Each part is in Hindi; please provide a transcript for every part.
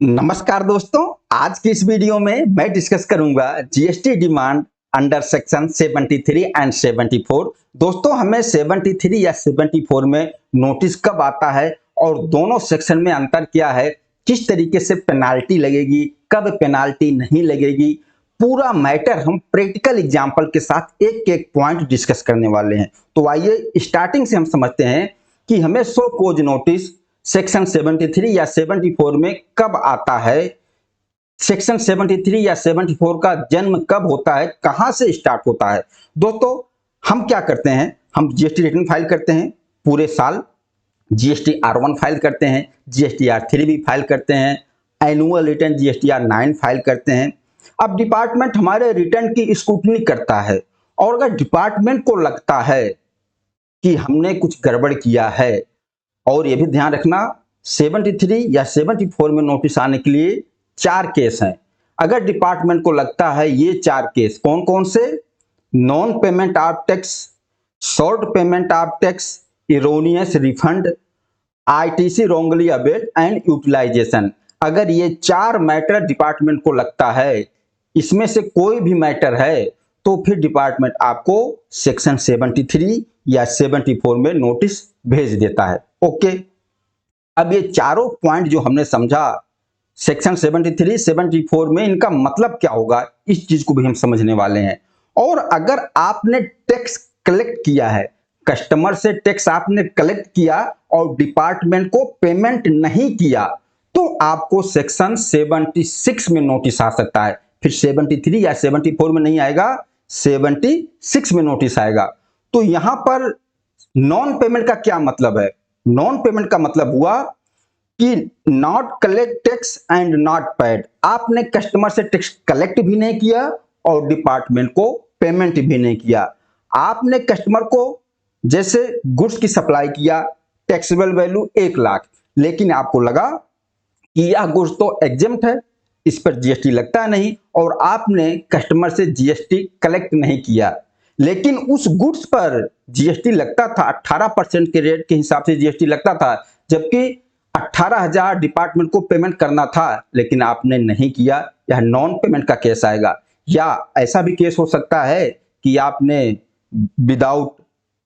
नमस्कार दोस्तों, आज की इस वीडियो में मैं डिस्कस करूंगा GST demand under section 73 and 74। दोस्तों, हमें 73 या 74 में नोटिस कब आता है और दोनों सेक्शन में अंतर क्या है, किस तरीके से पेनाल्टी लगेगी, कब पेनाल्टी नहीं लगेगी, पूरा मैटर हम प्रैक्टिकल एग्जांपल के साथ एक एक पॉइंट डिस्कस करने वाले हैं। तो आइए स्टार्टिंग से हम समझते हैं कि हमें शो कोज नोटिस सेक्शन 73 या 74 में कब आता है, सेक्शन 73 या 74 का जन्म कब होता है, कहां से स्टार्ट होता है। दोस्तों, हम क्या करते हैं, हम जीएसटी रिटर्न फाइल करते हैं पूरे साल, जीएसटी R1 फाइल करते हैं, जीएसटी R3 भी फाइल करते हैं, annual return GST R9 file करते हैं। अब डिपार्टमेंट हमारे रिटर्न की स्क्रूटनी करता है और अगर डिपार्टमेंट को लगता है कि हमने कुछ गड़बड़ किया है, और ये भी ध्यान रखना 73 या 74 में नोटिस आने के लिए 4 केस हैं। अगर डिपार्टमेंट को लगता है ये 4 केस कौन कौन से, non payment of tax, short payment of tax, erroneous refund, ITC wrongly availed and utilization, अगर ये 4 मैटर डिपार्टमेंट को लगता है, इसमें से कोई भी मैटर है, तो फिर डिपार्टमेंट आपको सेक्शन 73 या 74 में नोटिस भेज देता है। ओके, अब ये चारों पॉइंट जो हमने समझा सेक्शन 73, 74 में, इनका मतलब क्या होगा, इस चीज को भी हम समझने वाले हैं। और अगर आपने टैक्स कलेक्ट किया है, कस्टमर से टैक्स आपने कलेक्ट किया और डिपार्टमेंट को पेमेंट नहीं किया, तो आपको सेक्शन 76 में नोटिस आ सकता है। फिर 73 या 74 में नहीं आएगा, 76 में नोटिस आएगा। तो यहां पर नॉन पेमेंट का क्या मतलब है, नॉन पेमेंट का मतलब हुआ कि not collect tax and not paid, आपने कस्टमर से टैक्स कलेक्ट भी नहीं किया और डिपार्टमेंट को पेमेंट भी नहीं किया। आपने कस्टमर को जैसे गुड्स की सप्लाई किया, टैक्सेबल वैल्यू 1 लाख, लेकिन आपको लगा कि यह गुड्स तो एग्जेम्प्ट है, इस पर जीएसटी लगता नहीं, और आपने कस्टमर से जीएसटी कलेक्ट नहीं किया, लेकिन उस गुड्स पर जीएसटी लगता था, 18% के रेट के हिसाब से जीएसटी लगता था, जबकि 18,000 डिपार्टमेंट को पेमेंट करना था, लेकिन आपने नहीं किया। यह नॉन पेमेंट का केस आएगा। या ऐसा भी केस हो सकता है कि आपने विदाउट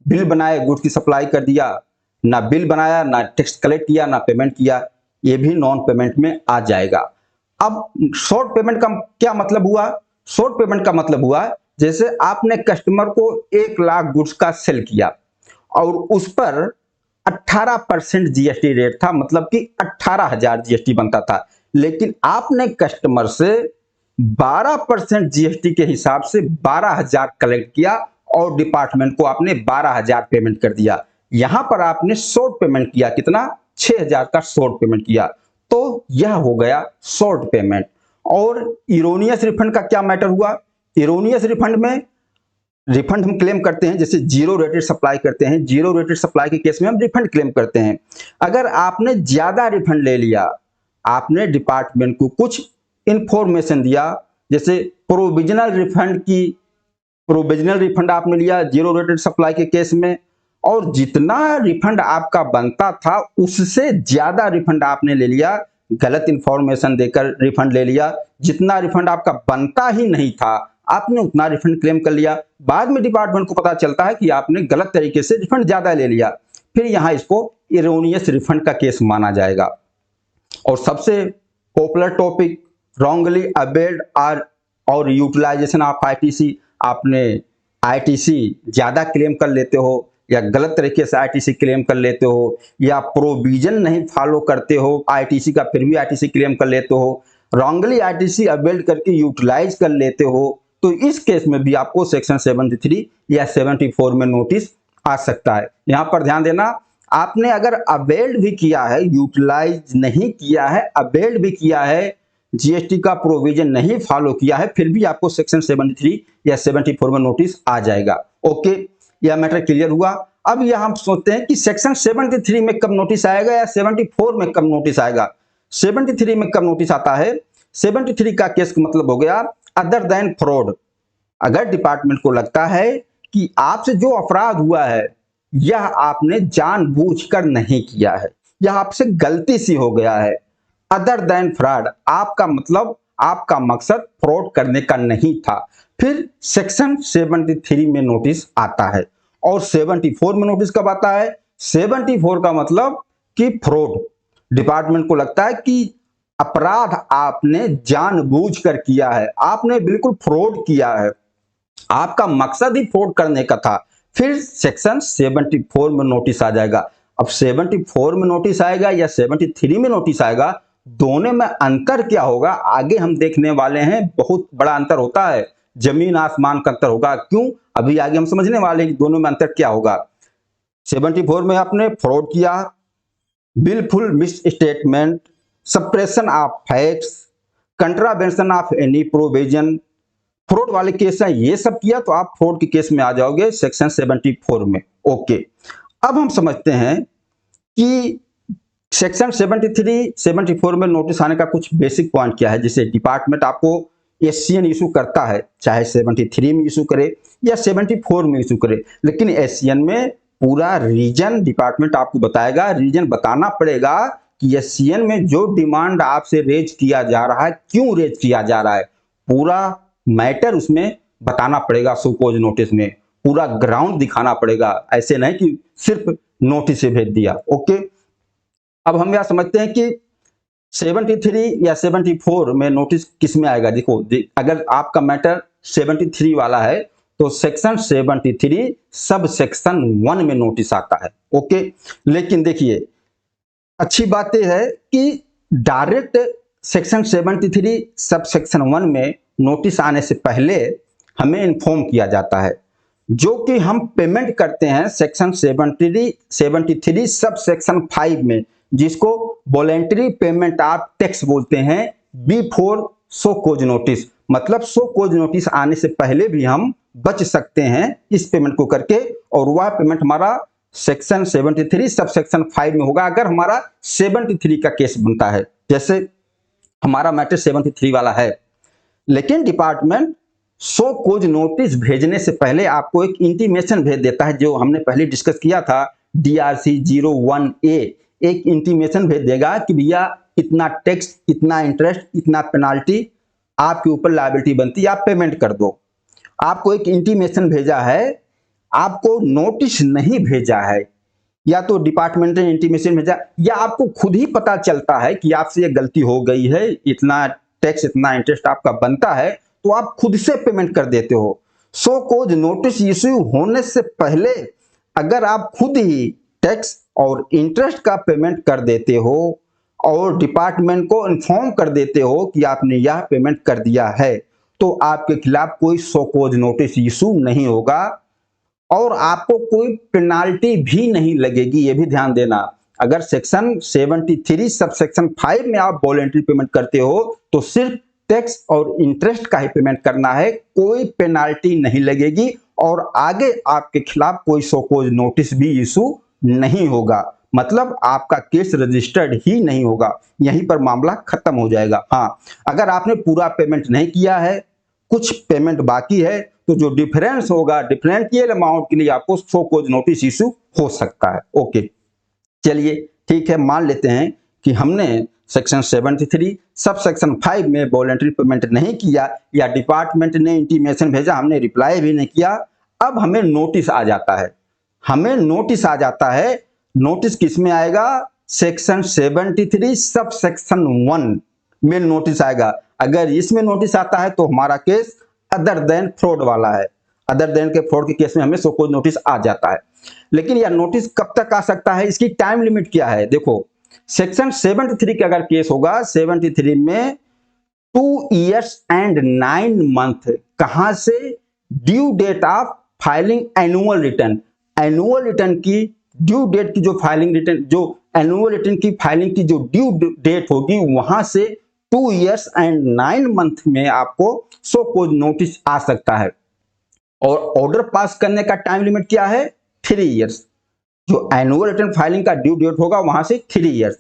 बिल बनाए गुड्स की सप्लाई कर दिया, ना बिल बनाया, ना टैक्स कलेक्ट किया, ना पेमेंट किया, ये भी नॉन पेमेंट में आ जाएगा। अब शॉर्ट पेमेंट का क्या मतलब हुआ, शॉर्ट पेमेंट का मतलब हुआ जैसे आपने कस्टमर को 1 लाख गुड्स का सेल किया और उस पर 18% जीएसटी रेट था, मतलब कि 18,000 जीएसटी बनता था, लेकिन आपने कस्टमर से 12% जीएसटी के हिसाब से 12,000 कलेक्ट किया और डिपार्टमेंट को आपने 12,000 पेमेंट कर दिया। यहां पर आपने शॉर्ट पेमेंट किया, कितना, 6,000 का शॉर्ट पेमेंट किया, तो यह हो गया शॉर्ट पेमेंट। और इरोनियस रिफंड का क्या मैटर हुआ, इरोनियस रिफंड में रिफंड हम क्लेम करते हैं, जैसे जीरो रेटेड सप्लाई करते हैं, जीरो रेटेड सप्लाई के केस में हम रिफंड क्लेम करते हैं। अगर आपने ज्यादा रिफंड ले लिया, आपने डिपार्टमेंट को कुछ इंफॉर्मेशन दिया, जैसे प्रोविजनल रिफंड आपने लिया जीरो रेटेड सप्लाई के केस में, और जितना रिफंड आपका बनता था उससे ज्यादा रिफंड आपने ले लिया, गलत इंफॉर्मेशन देकर रिफंड ले लिया, जितना रिफंड आपका बनता ही नहीं था आपने उतना रिफंड क्लेम कर लिया, बाद में डिपार्टमेंट को पता चलता है कि आपने गलत तरीके से रिफंड ज्यादा ले लिया, फिर यहां इसको इरोनियस रिफंड का केस माना जाएगा। और सबसे पॉपुलर टॉपिक रॉन्गली अवेल्ड और यूटिलाइजेशन ऑफ आईटीसी, आपने आईटीसी ज्यादा क्लेम कर लेते हो या गलत तरीके से आईटीसी क्लेम कर लेते हो, या प्रोविजन नहीं फॉलो करते हो आईटीसी का, फिर भी आईटीसी क्लेम कर लेते हो, रॉन्गली आईटीसी अवेल्ड करके यूटिलाइज कर लेते हो, तो इस केस में भी आपको सेक्शन 73 या 74 में नोटिस आ सकता है। यहां पर ध्यान देना, आपने अगर अवेल्ड भी किया है, यूटिलाइज नहीं किया है, अवेल्ड भी किया है, जीएसटी का प्रोविजन नहीं फॉलो किया है, फिर भी आपको सेक्शन 73 या 74 में नोटिस आ जाएगा। ओके, यह मैटर क्लियर हुआ। अब यह हम सोचते हैं कि सेक्शन 73 में कब नोटिस आएगा या 74 में कब नोटिस आएगा। 73 में कब नोटिस आता है, 73 का केस का मतलब हो गया अदर देन फ्रॉड। अगर डिपार्टमेंट को लगता है कि आपसे जो अपराध हुआ है यह आपने जानबूझकर नहीं किया है, यह आपसे गलती सी हो गया है, अदर देन फ्रॉड, आपका मतलब आपका मकसद फ्रॉड करने का नहीं था। फिर सेक्शन 73 में नोटिस आता है। और 74 में नोटिस कब आता है? 74 का मतलब कि फ्रॉड, डिपार्टमेंट को लगता है कि अपराध आपने जानबूझकर किया है, आपने बिल्कुल फ्रॉड किया है, आपका मकसद ही फ्रॉड करने का था। फिर सेक्शन 74 में नोटिस आ जाएगा। अब 74 में नोटिस आएगा या 73 में नोटिस आएगा, दोनों में अंतर क्या होगा आगे हम देखने वाले हैं। बहुत बड़ा अंतर होता है, जमीन आसमान का अंतर होगा। क्यों? अभी आगे हम समझने वाले हैं कि दोनों में अंतर क्या होगा। 74 में आपने फ्रॉड किया, wilful misstatement, suppression of facts, contravention of any provision, fraud वाले केस हैं, ये सब किया तो आप फ्रॉड के केस में आ जाओगे सेक्शन 74 में। ओके, अब हम समझते हैं कि सेक्शन 73 74 में नोटिस आने का कुछ बेसिक पॉइंट क्या है, जिसे डिपार्टमेंट आपको एससीएन इशू करता है, चाहे 73 में इशू करे या 74 में इशू करे। लेकिन एससीएन में पूरा रीजन डिपार्टमेंट आपको बताएगा, रीजन बताना पड़ेगा कि एससीएन में जो डिमांड आपसे रेज किया जा रहा है, क्यों रेज किया जा रहा है, पूरा मैटर उसमें बताना पड़ेगा। सुपोज नोटिस में पूरा ग्राउंड दिखाना पड़ेगा, ऐसे नहीं कि सिर्फ नोटिस से भेज दिया। ओके, अब हम यह समझते हैं कि 73 या 74 में नोटिस किस में आएगा। देखो, अगर आपका मैटर 73 वाला है तो सेक्शन 73 सब सेक्शन 1 में नोटिस आता है। ओके, लेकिन देखिए अच्छी बात यह है कि डायरेक्ट सेक्शन 73 सब सेक्शन 1 में नोटिस आने से पहले हमें इन्फॉर्म किया जाता है, जो कि हम पेमेंट करते हैं सेक्शन 73 सब सेक्शन 5 में, जिसको वॉलेंटरी पेमेंट ऑफ टैक्स बोलते हैं, बिफोर सो कोज नोटिस। मतलब सो कोज नोटिस आने से पहले भी हम बच सकते हैं इस पेमेंट को करके, और वह पेमेंट हमारा सेक्शन 73 सब सेक्शन 5 में होगा अगर हमारा 73 का केस बनता है। जैसे हमारा मैटर 73 वाला है, लेकिन डिपार्टमेंट सो कोज नोटिस भेजने से पहले आपको एक इंटीमेशन भेज देता है, जो हमने पहले डिस्कस किया था, DRC 01A एक इंटीमेशन भेज देगा कि भैया इतना टैक्स, इतना इंटरेस्ट, इतना पेनाल्टी आपके ऊपर लायबिलिटी बनती है, आप पेमेंट कर दो। आपको एक इंटीमेशन भेजा है, आपको नोटिस नहीं भेजा है, या तो डिपार्टमेंट ने इंटीमेशन भेजा, या आपको खुद ही पता चलता है कि आपसे ये गलती हो गई है, इतना टैक्स, इतना इंटरेस्ट आपका बनता है, तो आप खुद से पेमेंट कर देते हो। सो कोज नोटिस इश्यू होने से पहले अगर आप खुद ही टैक्स और इंटरेस्ट का पेमेंट कर देते हो और डिपार्टमेंट को इन्फॉर्म कर देते हो कि आपने यह पेमेंट कर दिया है, तो आपके खिलाफ कोई सो कोज नोटिस इशू नहीं होगा और आपको कोई पेनाल्टी भी नहीं लगेगी। ये भी ध्यान देना, अगर सेक्शन 73 सब सेक्शन 5 में आप वॉलेंटरी पेमेंट करते हो तो सिर्फ टैक्स और इंटरेस्ट का ही पेमेंट करना है, कोई पेनाल्टी नहीं लगेगी और आगे आपके खिलाफ कोई सो कोज नोटिस भी इशू नहीं होगा। मतलब आपका केस रजिस्टर्ड ही नहीं होगा, यहीं पर मामला खत्म हो जाएगा। हाँ, अगर आपने पूरा पेमेंट नहीं किया है, कुछ पेमेंट बाकी है, तो जो डिफरेंस होगा, डिफरेंशियल अमाउंट के लिए आपको सो कोज नोटिस इशू हो सकता है। ओके, चलिए ठीक है, मान लेते हैं कि हमने सेक्शन 73 सब सेक्शन 5 में वॉलेंटरी पेमेंट नहीं किया, या डिपार्टमेंट ने इंटीमेशन भेजा, हमने रिप्लाई भी नहीं किया, अब हमें नोटिस आ जाता है। हमें नोटिस आ जाता है, नोटिस किस में आएगा? सेक्शन 73 सब सेक्शन 1 में नोटिस आएगा। अगर इसमें नोटिस आता है तो हमारा केस अदर देन फ्रॉड वाला है, अदर देन के फ्रॉड के केस में हमें सो कोज नोटिस आ जाता है। लेकिन यह नोटिस कब तक आ सकता है, इसकी टाइम लिमिट क्या है? देखो, सेक्शन 73 का अगर केस होगा, 73 में 2 years and 9 month, कहां से? Due date of filing annual return. Annual return की ड्यू डेट की जो फाइलिंग रिटर्न, जो एनुअल रिटर्न की फाइलिंग की जो ड्यू डेट होगी, वहां से 2 years and 9 month में आपको सो कोज नोटिस आ सकता है। और ऑर्डर पास करने का टाइम लिमिट क्या है? 3 years। जो एनुअल रिटर्न फाइलिंग का ड्यू डेट होगा वहां से 3 years,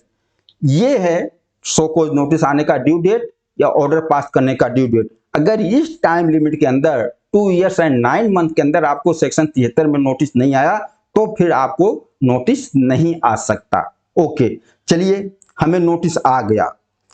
ये है सो कोज नोटिस आने का ड्यू डेट या ऑर्डर पास करने का ड्यू डेट। अगर इस टाइम लिमिट के अंदर 2 years and 9 month के अंदर आपको सेक्शन 73 में नोटिस नहीं आया, तो फिर आपको नोटिस नहीं आ सकता। ओके, चलिए हमें नोटिस आ गया,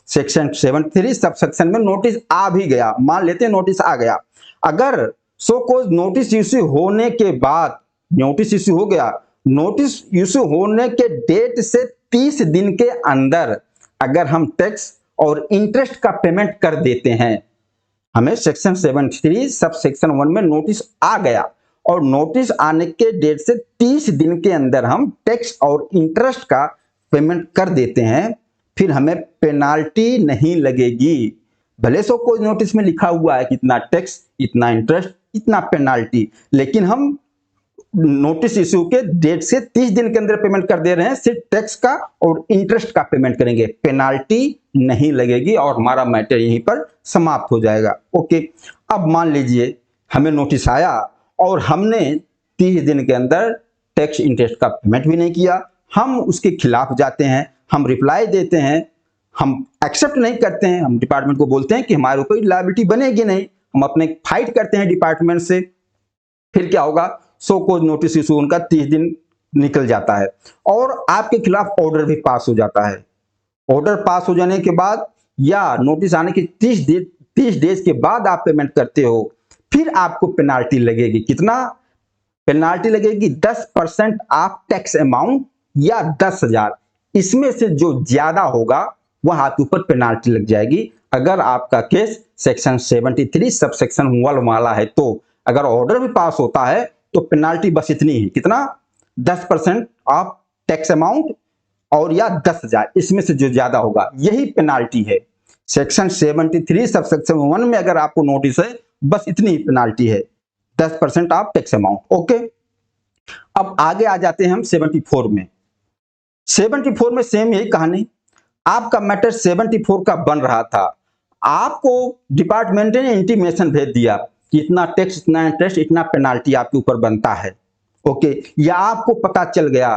सेक्शन 73 सब सेक्शन में नोटिस आ भी गया, मान लेते हैं नोटिस आ गया, अगर सो कोज नोटिस इश्यू होने के बाद, नोटिस इश्यू हो गया, नोटिस इश्यू होने के डेट से 30 दिन के अंदर अगर हम टैक्स और इंटरेस्ट का पेमेंट कर देते हैं, हमें सेक्शन 73 सब सेक्शन 1 में नोटिस आ गया और नोटिस आने के डेट से 30 दिन के अंदर हम टैक्स और इंटरेस्ट का पेमेंट कर देते हैं, फिर हमें पेनाल्टी नहीं लगेगी। भले सो कोई नोटिस में लिखा हुआ है कि इतना टैक्स, इतना इंटरेस्ट, इतना पेनाल्टी, लेकिन हम नोटिस इश्यू के डेट से 30 दिन के अंदर पेमेंट कर दे रहे हैं, सिर्फ टैक्स का और इंटरेस्ट का पेमेंट करेंगे, पेनाल्टी नहीं लगेगी और हमारा मैटर यहीं पर समाप्त हो जाएगा। ओके, अब मान लीजिए हमें नोटिस आया और हमने 30 दिन के अंदर टैक्स इंटरेस्ट का पेमेंट भी नहीं किया, हम उसके खिलाफ जाते हैं, हम रिप्लाई देते हैं, हम एक्सेप्ट नहीं करते हैं, हम डिपार्टमेंट को बोलते हैं कि हमारे ऊपर लायबिलिटी बनेगी नहीं, हम अपने फाइट करते हैं डिपार्टमेंट से, फिर क्या होगा, सो कोज नोटिस इशू उनका 30 दिन निकल जाता है और आपके खिलाफ ऑर्डर भी पास हो जाता है। ऑर्डर पास हो जाने के बाद या नोटिस आने के 30 डेज के बाद आप पेमेंट करते हो, फिर आपको पेनाल्टी लगेगी। कितना पेनाल्टी लगेगी? 10% ऑफ टैक्स अमाउंट या 10,000, इसमें से जो ज्यादा होगा वह आपके ऊपर पेनाल्टी लग जाएगी। अगर आपका केस सेक्शन 73 सब सेक्शन 1 वाला है तो अगर ऑर्डर भी पास होता है तो पेनाल्टी बस इतनी ही, कितना? 10% ऑफ टैक्स अमाउंट और या 10,000, इसमें से जो ज्यादा होगा यही पेनाल्टी है। सेक्शन 73 सब सेक्शन 1 में अगर आपको नोटिस है बस इतनी ही पेनाल्टी है, 10% ऑफ टैक्स अमाउंट। ओके, अब आगे आ जाते हैं हम 74 में। 74 में सेम यही कहानी, आपका मैटर 74 का बन रहा था, आपको डिपार्टमेंट ने इंटीमेशन भेज दिया कि इतना टैक्स, इतना इंटरेस्ट, इतना पेनाल्टी आपके ऊपर बनता है। ओके, या आपको पता चल गया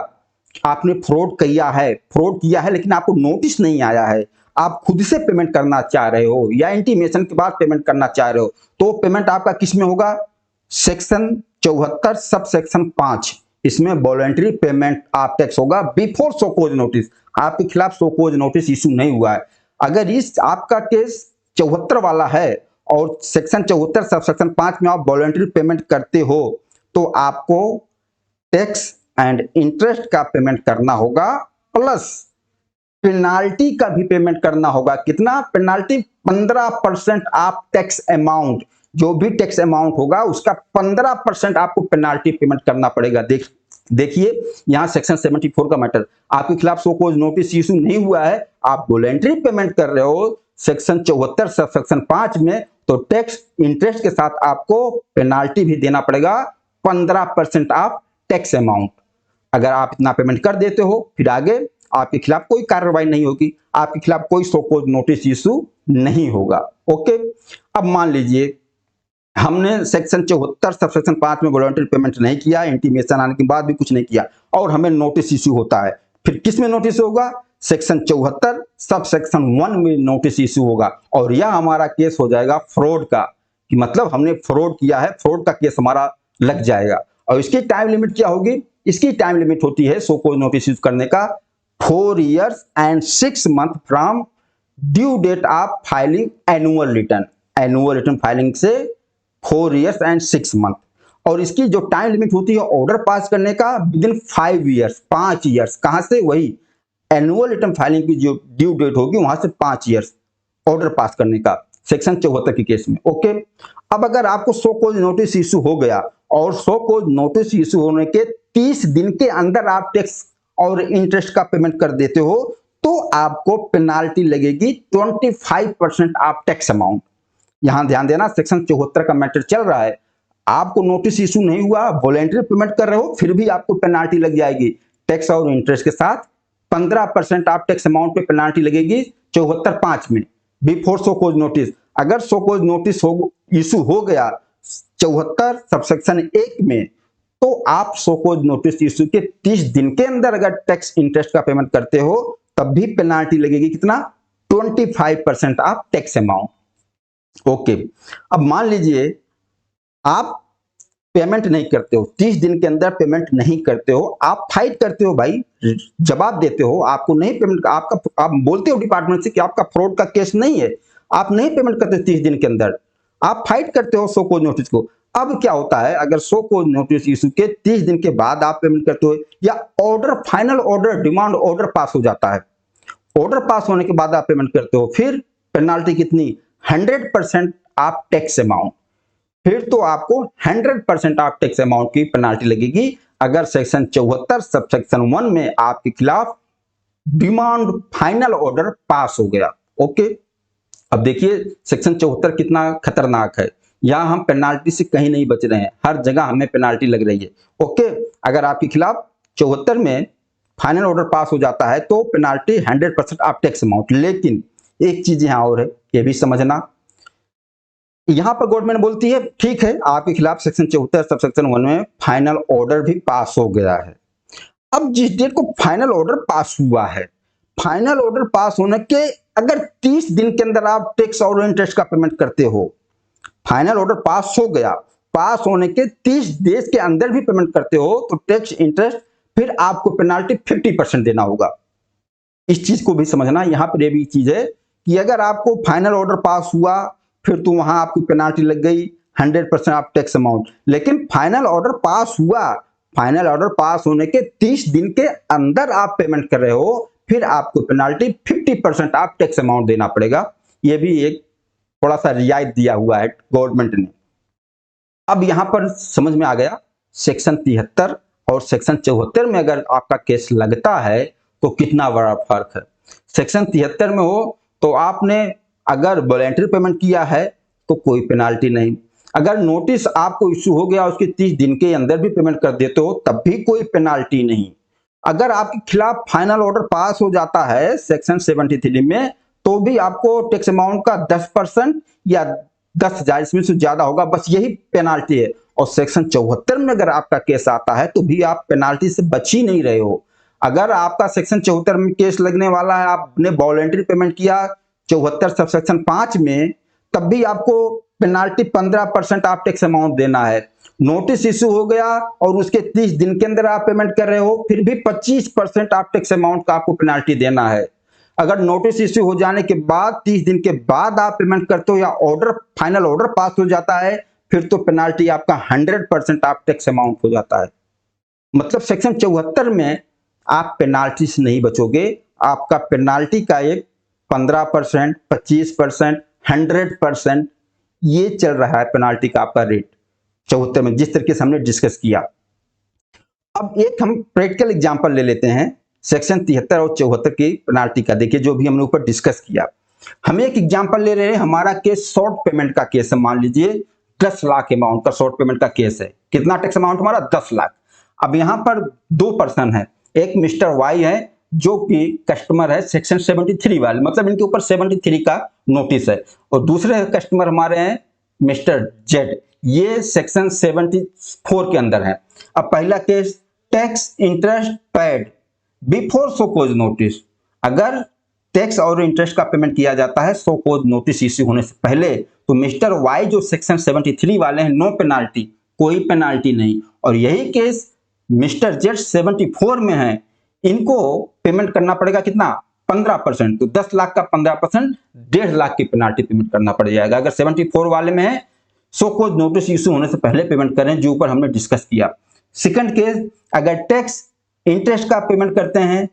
आपने फ्रॉड किया है लेकिन आपको नोटिस नहीं आया है, आप खुद से पेमेंट करना चाह रहे हो या इंटीमेशन के बाद पेमेंट करना चाह रहे हो, तो पेमेंट आपका किस में होगा? सेक्शन 74 सब सेक्शन 5, इसमें वॉलंटरी पेमेंट ऑफ टैक्स होगा बिफोर सो कोज नोटिस। आपके खिलाफ सो कोज नोटिस इशू नहीं हुआ है, अगर इस आपका केस 74 वाला है और सेक्शन 74 सब सेक्शन 5 में आप वॉलंटरी पेमेंट करते हो तो आपको टैक्स एंड इंटरेस्ट का पेमेंट करना होगा, प्लस पेनाल्टी का भी पेमेंट करना होगा। कितना पेनाल्टी? 15% ऑफ टैक्स अमाउंट, जो भी टैक्स अमाउंट होगा उसका 15% आपको पेनाल्टी पेमेंट करना पड़ेगा। देखिए यहां सेक्शन 74 का मैटर, आपके खिलाफ सो कोज नोटिस इशू नहीं हुआ है, आप वॉलंटरी पेमेंट कर रहे हो सेक्शन 74 सब सेक्शन 5 में, तो टैक्स इंटरेस्ट के साथ आपको पेनाल्टी भी देना पड़ेगा 15% ऑफ टैक्स अमाउंट। अगर आप इतना पेमेंट कर देते हो फिर आगे आपके खिलाफ कोई कार्रवाई नहीं होगी, आपके खिलाफ कोई सो कोज नोटिस इशू नहीं होगा। ओके, अब मान लीजिए हमने सेक्शन 74 सब सेक्शन 5 में वॉलंटरी पेमेंट नहीं किया, इंटीमेशन आने के बाद भी कुछ नहीं किया और हमें नोटिस इशू होता है, फिर किस में नोटिस होगा? सेक्शन 74 सब सेक्शन 1 में नोटिस इशू होगा और यह हमारा केस हो जाएगा फ्रॉड का, कि मतलब हमने फ्रॉड किया है, फ्रॉड का केस हमारा लग जाएगा। और इसकी टाइम लिमिट क्या होगी? इसकी टाइम लिमिट होती है सो कोज नोटिस इशू करने का 4 years and 6 months from due date of filing annual return. Annual return filing से 4 years and 6 months, और इसकी जो टाइम लिमिट होती है ऑर्डर पास करने का विदिन 5 years, 5 years। कहां से? वही एनुअल रिटर्न फाइलिंग की जो ड्यू डेट होगी वहां से 5 years ऑर्डर पास करने का, सेक्शन 74 के केस में। ओके, अब अगर आपको सो कोज नोटिस इशू हो गया और सो कोज नोटिस इशू होने के 30 दिन के अंदर आप टैक्स और इंटरेस्ट का पेमेंट कर देते हो तो आपको पेनाल्टी लगेगी 25% ऑफ टैक्स अमाउंट। यहां ध्यान देना, सेक्शन 74 का मैटर चल रहा है, आपको नोटिस इशू नहीं हुआ, वॉलंटरी पेमेंट कर रहे हो, फिर भी आपको पेनाल्टी लग जाएगी टैक्स और इंटरेस्ट के साथ। 15% ऑफ टैक्स अमाउंट पे पेनाल्टी लगेगी 74(5) में बिफोर सो कोज नोटिस। अगर सो कोज नोटिस इशू हो गया 74 सबसेक्शन 1 में तो आप सो कोज नोटिस इशू के 30 दिन के अंदर अगर टैक्स इंटरेस्ट का पेमेंट करते हो तब भी पेनाल्टी लगेगी। कितना? 25% ऑफ टैक्स अमाउंट। ओके, अब मान लीजिए आप पेमेंट नहीं करते हो, 30 दिन के अंदर पेमेंट नहीं करते हो, आप फाइट करते हो, भाई जवाब देते हो, आपको नहीं पेमेंट, आपका आप बोलते हो डिपार्टमेंट से कि आपका फ्रॉड का केस नहीं है, आप नहीं पेमेंट करते 30 दिन के अंदर, आप फाइट करते हो शो कॉज नोटिस को। अब क्या होता है, अगर शो कॉज नोटिस इशू के 30 दिन के बाद आप पेमेंट करते हो या order, final order, demand order pass हो जाता है, ऑर्डर पास होने के बाद आप पेमेंट करते हो, फिर पेनाल्टी कितनी, 100% आप टैक्स अमाउंट, फिर तो आपको 100% आप टैक्स अमाउंट की पेनाल्टी लगेगी अगर सेक्शन 74 सब सेक्शन 1 में आपके खिलाफ डिमांड फाइनल ऑर्डर पास हो गया। ओके, अब देखिए सेक्शन 74 कितना खतरनाक है, यहां हम पेनाल्टी से कहीं नहीं बच रहे हैं, हर जगह हमें पेनाल्टी लग रही है। ओके, अगर आपके खिलाफ 74 में फाइनल ऑर्डर पास हो जाता है तो पेनाल्टी 100% आप टैक्स अमाउंट। लेकिन एक चीज यहां और है, ये भी समझना, यहां पर गवर्नमेंट बोलती है ठीक है आपके खिलाफ सेक्शन 74 सब सेक्शन 1 में फाइनल ऑर्डर भी पास हो गया है। अब जिस डेट को फाइनल ऑर्डर पास हुआ है, फाइनल ऑर्डर पास होने के अगर 30 दिन के अंदर आप टैक्स और इंटरेस्ट का पेमेंट करते हो, फाइनल ऑर्डर पास हो गया, पास होने के 30 डेज के अंदर भी पेमेंट करते हो तो टैक्स इंटरेस्ट फिर आपको पेनाल्टी 50% देना होगा। इस चीज को भी समझना, यहां पर ये भी चीज है कि अगर आपको फाइनल ऑर्डर पास हुआ फिर तो वहां आपकी पेनाल्टी लग गई 100% आप टैक्स अमाउंट, लेकिन फाइनल ऑर्डर पास हुआ, फाइनल ऑर्डर पास होने के 30 दिन के अंदर आप पेमेंट कर रहे हो, फिर आपको पेनाल्टी 50% आप टैक्स अमाउंट देना पड़ेगा। यह भी एक थोड़ा सा रियायत दिया हुआ है गवर्नमेंट ने। अब यहां पर समझ में आ गया सेक्शन 73 और सेक्शन 74 में अगर आपका केस लगता है तो कितना बड़ा फर्क है। सेक्शन 73 में हो तो आपने अगर वॉलंटरी पेमेंट किया है तो कोई पेनाल्टी नहीं, अगर नोटिस आपको इश्यू हो गया उसके 30 दिन के अंदर भी पेमेंट कर देते हो तब भी कोई पेनाल्टी नहीं। अगर आपके खिलाफ फाइनल ऑर्डर पास हो जाता है सेक्शन 73 में तो भी आपको टैक्स अमाउंट का 10% या 10,000 इसमें से ज्यादा होगा, बस यही पेनाल्टी है। और सेक्शन 74 में अगर आपका केस आता है तो भी आप पेनाल्टी से बच ही नहीं रहे हो। अगर आपका सेक्शन 74 में केस लगने वाला है, आपने वॉलंटरी पेमेंट किया 74 सब सेक्शन 5 में, तब भी आपको पेनाल्टी 15% आप टैक्स अमाउंट देना है। नोटिस इश्यू हो गया और उसके 30 दिन के अंदर आप पेमेंट कर रहे हो फिर भी 25% आप टैक्स अमाउंट का आपको पेनाल्टी देना है। अगर नोटिस इश्यू हो जाने के बाद 30 दिन के बाद आप पेमेंट करते हो या ऑर्डर, फाइनल ऑर्डर पास हो जाता है, फिर तो पेनाल्टी आपका 100% आप टैक्स अमाउंट हो जाता है। मतलब सेक्शन 74 में आप पेनाल्टी से नहीं बचोगे, आपका पेनाल्टी का एक 15%, 25%, 100% ये चल रहा है पेनाल्टी का आपका रेट 74 में, जिस तरीके से हमने डिस्कस किया। अब एक हम प्रैक्टिकल एग्जांपल ले लेते हैं सेक्शन 73 और 74 की पेनाल्टी का। देखिए जो भी हमने ऊपर डिस्कस किया, हम एक एग्जांपल ले रहे हैं, हमारा केस शॉर्ट पेमेंट का केस है। मान लीजिए 10 लाख अमाउंट का शॉर्ट पेमेंट का केस है। कितना टैक्स अमाउंट हमारा, 10 लाख। अब यहां पर दो पर्सन है, एक मिस्टर वाई है जो कि कस्टमर है सेक्शन 73 वाले, मतलब इनके ऊपर 73 का नोटिस है, और दूसरे कस्टमर हमारे हैं मिस्टर जेड, ये सेक्शन 74 के अंदर है। अब पहला case, tax interest paid before show cause notice. अगर टैक्स और इंटरेस्ट का पेमेंट किया जाता है शो कॉज नोटिस इश्यू होने से पहले, तो मिस्टर वाई जो सेक्शन 73 वाले हैं, नो पेनाल्टी, कोई पेनाल्टी नहीं। और यही केस मिस्टर जेड 74 में है, इनको पेमेंट करना पड़ेगा कितना, 15%। तो 10 लाख का 15% 1.5 लाख की पेनाल्टी पेमेंट करना पड़ जाएगा अगर 74 वाले में है, शो कॉज नोटिस इश्यू होने से पहले पेमेंट करें, जो ऊपर हमने डिस्कस किया। सेकंड केस, अगर टैक्स इंटरेस्ट का पेमेंट करते हैं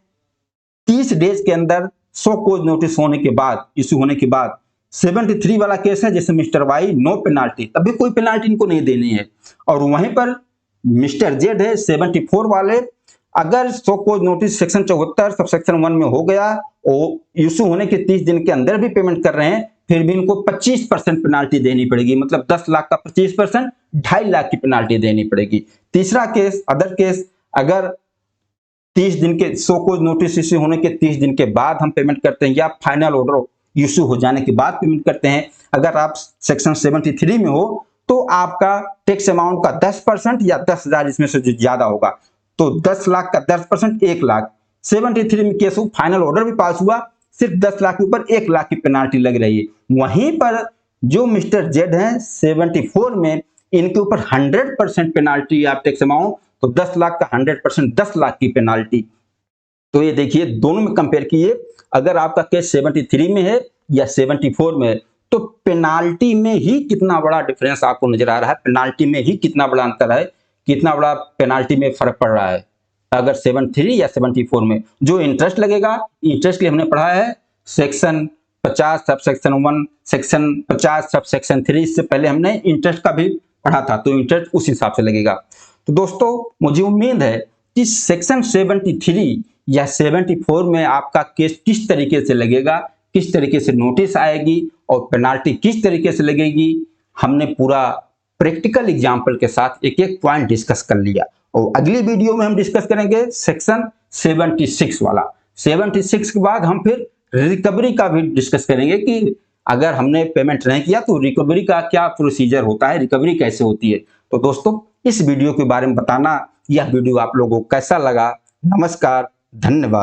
30 डेज के अंदर शो कॉज नोटिस होने के बाद, इश्यू होने के बाद, 73 वाला केस है जैसे मिस्टर वाई, नो पेनाल्टी, तभी कोई पेनाल्टी इनको नहीं देनी है। और वहीं पर मिस्टर जेड है 74 वाले, अगर show cause notice section 74 sub section 1 में हो गया और इश्यू होने के 30 दिन के अंदर भी पेमेंट कर रहे हैं, फिर भी इनको 25% पेनाल्टी देनी पड़ेगी, मतलब 10 लाख का 25%, 2.5 लाख की पेनाल्टी देनी पड़ेगी। तीसरा केस, अदर केस, अगर 30 दिन के शो कॉज नोटिस इश्यू होने के 30 दिन के बाद हम पेमेंट करते हैं या फाइनल ऑर्डर इश्यू हो जाने के बाद पेमेंट करते हैं, अगर आप सेक्शन 73 में हो तो आपका टैक्स अमाउंट का 10% या 10,000 इसमें से जो ज्यादा होगा, तो 10 लाख का 10% 1 लाख। 73 में केस फाइनल ऑर्डर भी पास हुआ, सिर्फ 10 लाख के ऊपर 1 लाख की पेनाल्टी लग रही है। वहीं पर जो मिस्टर जेड है 74 में, इनके ऊपर 100% पेनाल्टी आप टैक्स अमाउंट, तो 10 लाख का 100% 10 लाख की पेनाल्टी। तो ये देखिए दोनों में कंपेयर कीजिए, अगर आपका केस 73 में है या 74 में है, तो पेनाल्टी में ही कितना बड़ा डिफरेंस आपको नजर आ रहा है, पेनाल्टी में ही कितना बड़ा अंतर है, कितना बड़ा पेनाल्टी में फर्क पड़ रहा है। अगर 73 या 74 में जो इंटरेस्ट लगेगा, इंटरेस्ट के लिए हमने पढ़ा है section 50 sub section 1, section 50 sub section 3, इससे पहले हमने इंटरेस्ट का भी पढ़ा था, तो इंटरेस्ट उस हिसाब से लगेगा। तो दोस्तों मुझे उम्मीद है कि सेक्शन 73 या 74 में आपका केस किस तरीके से लगेगा, किस तरीके से नोटिस आएगी और पेनाल्टी किस तरीके से लगेगी, हमने पूरा प्रैक्टिकल एग्जाम्पल के साथ एक एक पॉइंट डिस्कस कर लिया। और अगली वीडियो में हम डिस्कस करेंगे सेक्शन 76 वाला। 76 के बाद हम फिर रिकवरी का भी डिस्कस करेंगे कि अगर हमने पेमेंट नहीं किया तो रिकवरी का क्या प्रोसीजर होता है, रिकवरी कैसे होती है। तो दोस्तों इस वीडियो के बारे में बताना, यह वीडियो आप लोगों को कैसा लगा। नमस्कार, धन्यवाद।